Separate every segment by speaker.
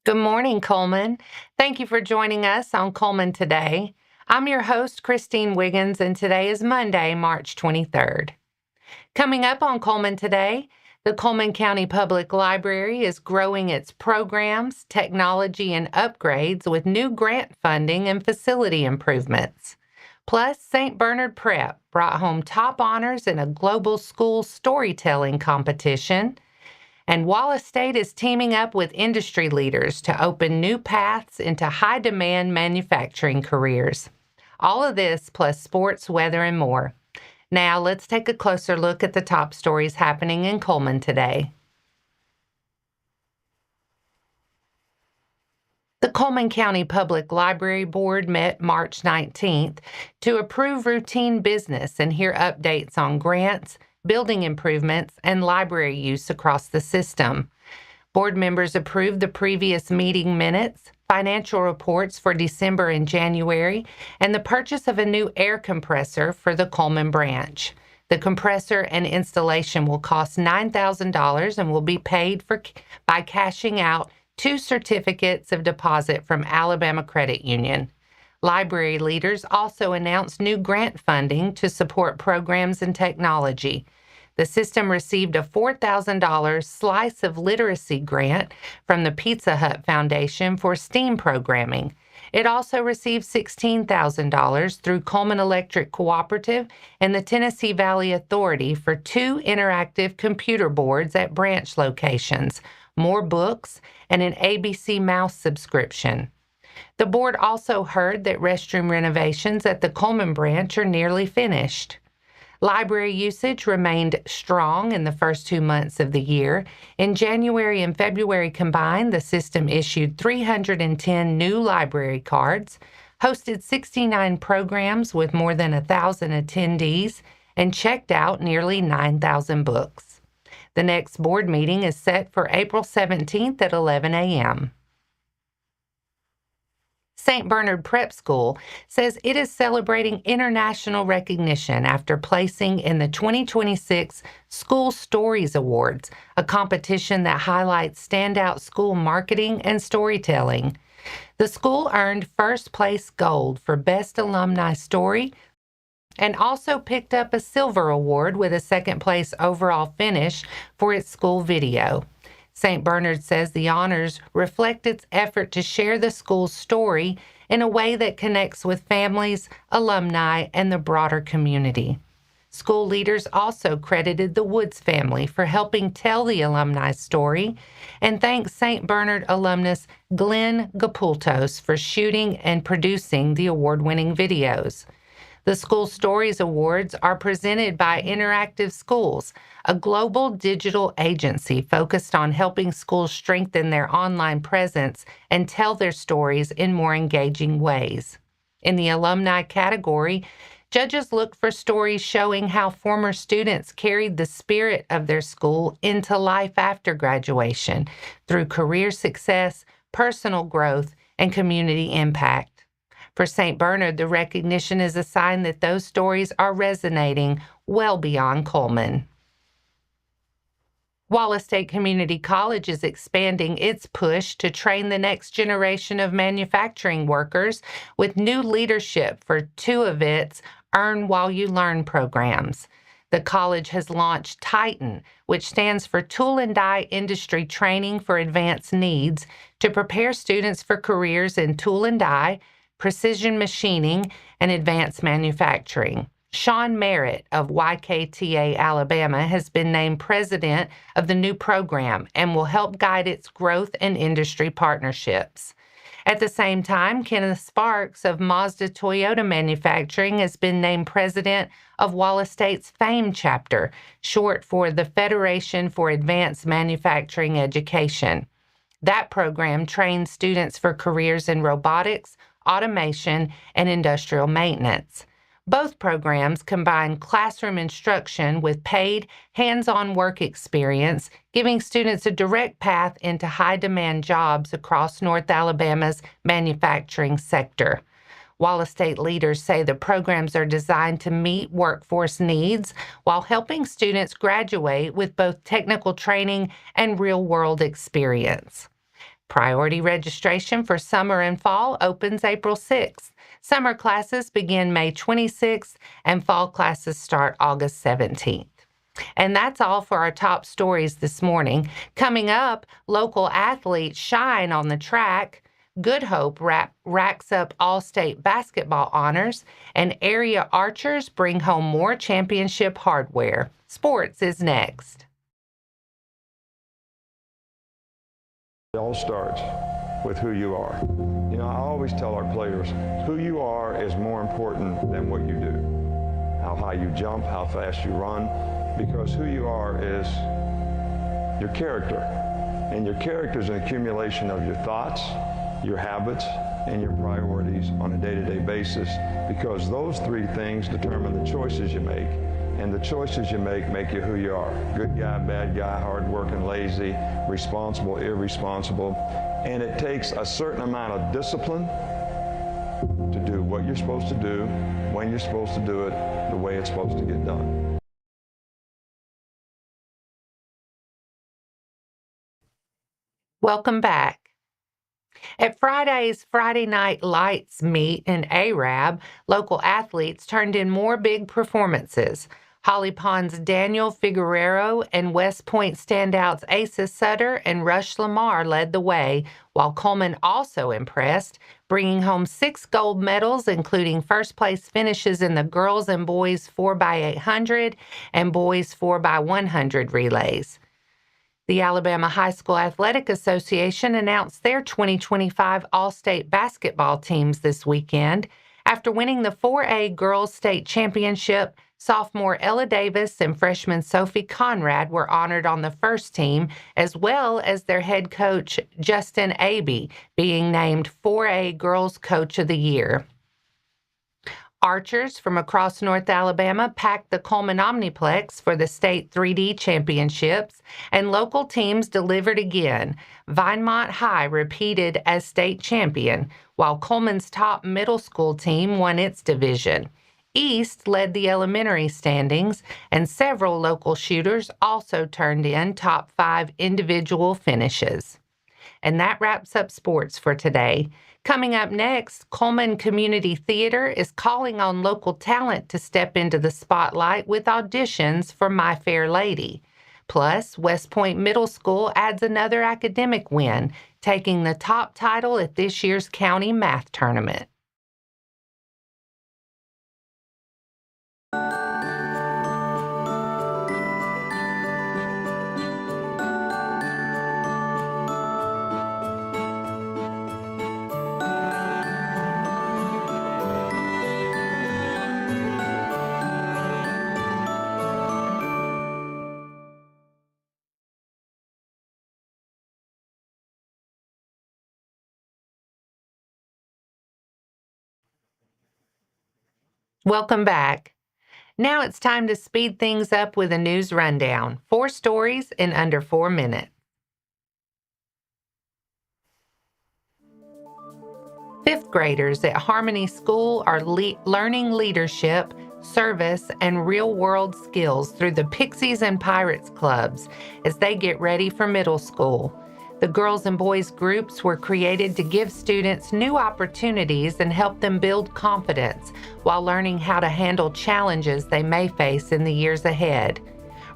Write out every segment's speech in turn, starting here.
Speaker 1: Good morning, Cullman. Thank you for joining us on Cullman Today. I'm your host, Christine Wiggins, and today is Monday, March 23rd. Coming up on Cullman Today, the Cullman County Public Library is growing its programs, technology, and upgrades with new grant funding and facility improvements. Plus, St. Bernard Prep brought home top honors in a global school storytelling competition. And Wallace State is teaming up with industry leaders to open new paths into high-demand manufacturing careers. All of this plus sports, weather, and more. Now, let's take a closer look at the top stories happening in Cullman today. The Cullman County Public Library Board met March 19th to approve routine business and hear updates on grants, building improvements, and library use across the system. Board members approved the previous meeting minutes, financial reports for December and January, and the purchase of a new air compressor for the Cullman branch. The compressor and installation will cost $9,000 and will be paid for by cashing out 2 certificates of deposit from Alabama Credit Union. Library leaders also announced new grant funding to support programs and technology. The system received a $4,000 Slice of Literacy grant from the Pizza Hut Foundation for STEAM programming. It also received $16,000 through Cullman Electric Cooperative and the Tennessee Valley Authority for 2 interactive computer boards at branch locations, more books, and an ABC Mouse subscription. The board also heard that restroom renovations at the Cullman branch are nearly finished. Library usage remained strong in the first 2 months of the year. In January and February combined, the system issued 310 new library cards, hosted 69 programs with more than 1,000 attendees, and checked out nearly 9,000 books. The next board meeting is set for April 17th at 11 a.m. St. Bernard Prep School says it is celebrating international recognition after placing in the 2026 School Stories Awards, a competition that highlights standout school marketing and storytelling. The school earned first place gold for Best Alumni Story and also picked up a silver award with a second place overall finish for its school video. St. Bernard says the honors reflect its effort to share the school's story in a way that connects with families, alumni, and the broader community. School leaders also credited the Woods family for helping tell the alumni story and thanked St. Bernard alumnus Glenn Gapultos for shooting and producing the award-winning videos. The School Stories Awards are presented by Interactive Schools, a global digital agency focused on helping schools strengthen their online presence and tell their stories in more engaging ways. In the alumni category, judges look for stories showing how former students carried the spirit of their school into life after graduation through career success, personal growth, and community impact. For St. Bernard, the recognition is a sign that those stories are resonating well beyond Cullman. Wallace State Community College is expanding its push to train the next generation of manufacturing workers with new leadership for 2 of its Earn While You Learn programs. The college has launched Titan, which stands for Tool and Die Industry Training for Advanced Needs, to prepare students for careers in tool and die, precision machining, and advanced manufacturing. Sean Merritt of YKTA, Alabama, has been named president of the new program and will help guide its growth and industry partnerships. At the same time, Kenneth Sparks of Mazda Toyota Manufacturing has been named president of Wallace State's FAME chapter, short for the Federation for Advanced Manufacturing Education. That program trains students for careers in robotics, automation, and industrial maintenance. Both programs combine classroom instruction with paid, hands-on work experience, giving students a direct path into high-demand jobs across North Alabama's manufacturing sector. Wallace State leaders say the programs are designed to meet workforce needs while helping students graduate with both technical training and real-world experience. Priority registration for summer and fall opens April 6th. Summer classes begin May 26th, and fall classes start August 17th. And that's all for our top stories this morning. Coming up, local athletes shine on the track. Good Hope racks up all-state basketball honors, and area archers bring home more championship hardware. Sports is next.
Speaker 2: It all starts with who you are. You know, I always tell our players, who you are is more important than what you do. How high you jump, how fast you run, because who you are is your character. And your character is an accumulation of your thoughts, your habits, and your priorities on a day-to-day basis, because those three things determine the choices you make. And the choices you make you who you are. Good guy, bad guy, hardworking, lazy, responsible, irresponsible. And it takes a certain amount of discipline to do what you're supposed to do, when you're supposed to do it, the way it's supposed to get done.
Speaker 1: Welcome back. At Friday's Friday Night Lights meet in Arab, local athletes turned in more big performances. Holly Pond's Daniel Figueroa and West Point standouts Asa Sutter and Rush Lamar led the way, while Cullman also impressed, bringing home 6 gold medals, including first-place finishes in the girls and boys 4x800 and boys 4x100 relays. The Alabama High School Athletic Association announced their 2025 All-State basketball teams this weekend. After winning the 4A Girls State Championship, sophomore Ella Davis and freshman Sophie Conrad were honored on the first team, as well as their head coach Justin Abey being named 4A Girls Coach of the Year. Archers from across North Alabama packed the Cullman Omniplex for the state 3D championships, and local teams delivered again. Vinemont High repeated as state champion, while Cullman's top middle school team won its division. East led the elementary standings, and several local shooters also turned in top 5 individual finishes. And that wraps up sports for today. Coming up next, Cullman Community Theatre is calling on local talent to step into the spotlight with auditions for My Fair Lady. Plus, West Point Middle School adds another academic win, taking the top title at this year's county math tournament. Welcome back. Now it's time to speed things up with a news rundown. 4 stories in under 4 minutes. 5th graders at Harmony School are learning leadership, service, and real-world skills through the Pixies and Pirates clubs as they get ready for middle school. The girls and boys groups were created to give students new opportunities and help them build confidence while learning how to handle challenges they may face in the years ahead.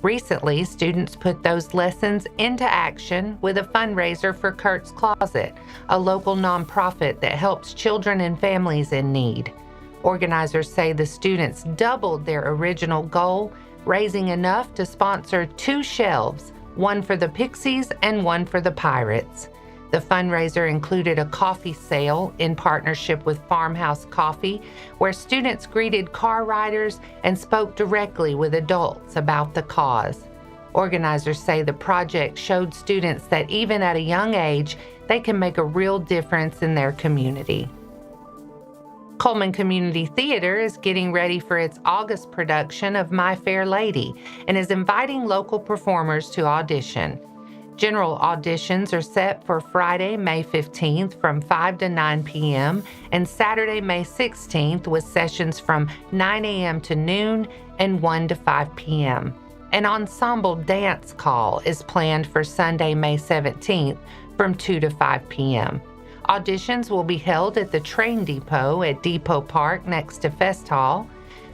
Speaker 1: Recently, students put those lessons into action with a fundraiser for Kurt's Closet, a local nonprofit that helps children and families in need. Organizers say the students doubled their original goal, raising enough to sponsor 2 shelves, one for the Pixies and one for the Pirates. The fundraiser included a coffee sale in partnership with Farmhouse Coffee, where students greeted car riders and spoke directly with adults about the cause. Organizers say the project showed students that even at a young age, they can make a real difference in their community. Cullman Community Theatre is getting ready for its August production of My Fair Lady and is inviting local performers to audition. General auditions are set for Friday, May 15th from 5 to 9 p.m. and Saturday, May 16th with sessions from 9 a.m. to noon and 1 to 5 p.m. An ensemble dance call is planned for Sunday, May 17th from 2 to 5 p.m. Auditions will be held at the train depot at Depot Park next to Fest Hall.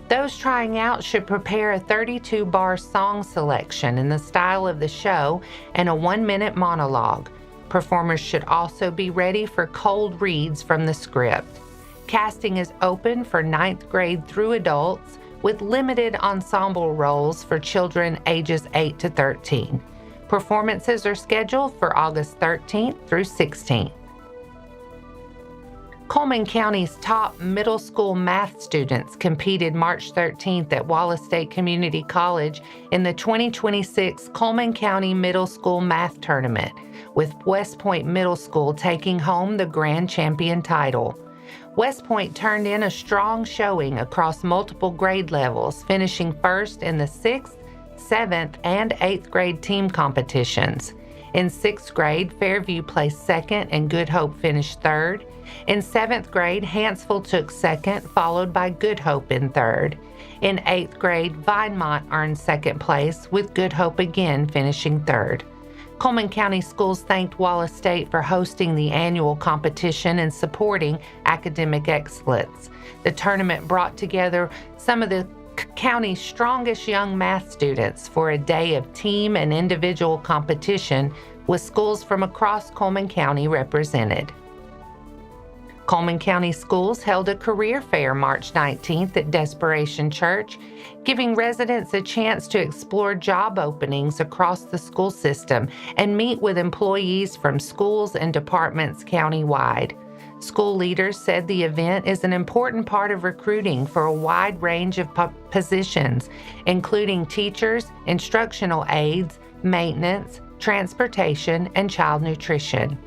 Speaker 1: Those trying out should prepare a 32-bar song selection in the style of the show and a 1-minute monologue. Performers should also be ready for cold reads from the script. Casting is open for 9th grade through adults, with limited ensemble roles for children ages 8 to 13. Performances are scheduled for August 13th through 16th. Cullman County's top middle school math students competed March 13th at Wallace State Community College in the 2026 Cullman County Middle School Math Tournament, with West Point Middle School taking home the grand champion title. West Point turned in a strong showing across multiple grade levels, finishing first in the 6th, 7th, and 8th grade team competitions. In 6th grade, Fairview placed second and Good Hope finished third. In 7th grade, Hansville took second, followed by Good Hope in third. In 8th grade, Vinemont earned second place, with Good Hope again finishing third. Cullman County Schools thanked Wallace State for hosting the annual competition and supporting academic excellence. The tournament brought together some of the county's strongest young math students for a day of team and individual competition, with schools from across Cullman County represented. Cullman County Schools held a career fair March 19th at Desperation Church, giving residents a chance to explore job openings across the school system and meet with employees from schools and departments countywide. School leaders said the event is an important part of recruiting for a wide range of positions, including teachers, instructional aides, maintenance, transportation, and child nutrition.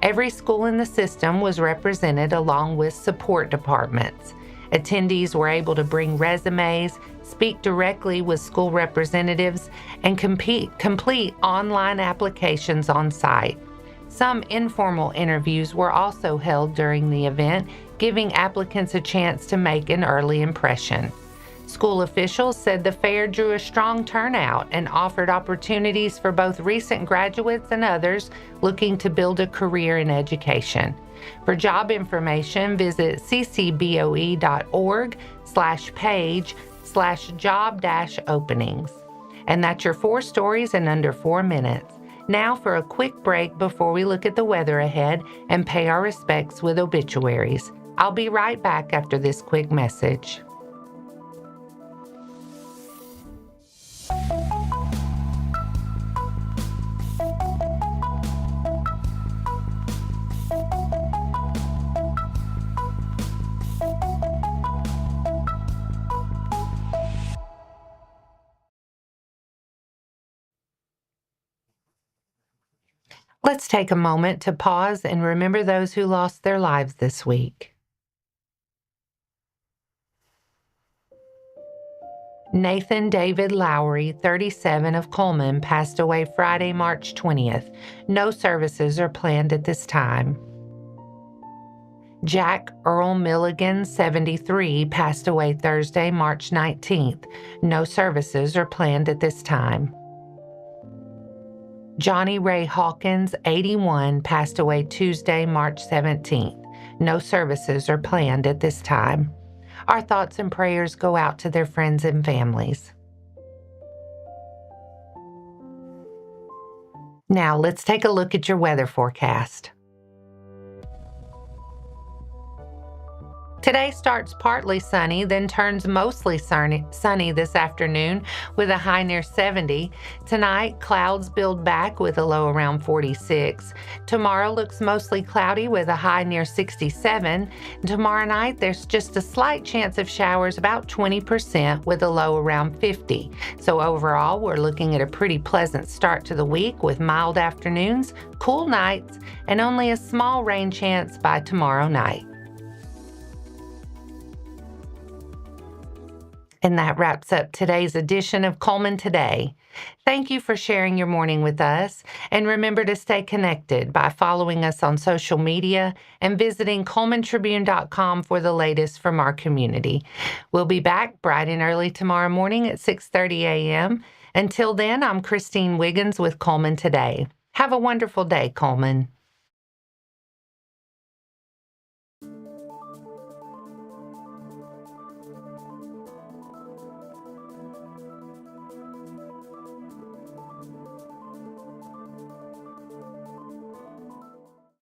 Speaker 1: Every school in the system was represented along with support departments. Attendees were able to bring resumes, speak directly with school representatives, and complete online applications on site. Some informal interviews were also held during the event, giving applicants a chance to make an early impression. School officials said the fair drew a strong turnout and offered opportunities for both recent graduates and others looking to build a career in education. For job information, visit ccboe.org/page/job-openings. And that's your 4 stories in under 4 minutes. Now for a quick break before we look at the weather ahead and pay our respects with obituaries. I'll be right back after this quick message. Let's take a moment to pause and remember those who lost their lives this week. Nathan David Lowry, 37, of Cullman, passed away Friday, March 20th. No services are planned at this time. Jack Earl Milligan, 73, passed away Thursday, March 19th. No services are planned at this time. Johnny Ray Hawkins, 81, passed away Tuesday, March 17th. No services are planned at this time. Our thoughts and prayers go out to their friends and families. Now, let's take a look at your weather forecast. Today starts partly sunny, then turns mostly sunny this afternoon with a high near 70. Tonight, clouds build back with a low around 46. Tomorrow looks mostly cloudy with a high near 67. Tomorrow night, there's just a slight chance of showers, about 20%, with a low around 50. So overall, we're looking at a pretty pleasant start to the week with mild afternoons, cool nights, and only a small rain chance by tomorrow night. And that wraps up today's edition of Cullman Today. Thank you for sharing your morning with us. And remember to stay connected by following us on social media and visiting CullmanTribune.com for the latest from our community. We'll be back bright and early tomorrow morning at 6:30 a.m. Until then, I'm Christine Wiggins with Cullman Today. Have a wonderful day, Cullman.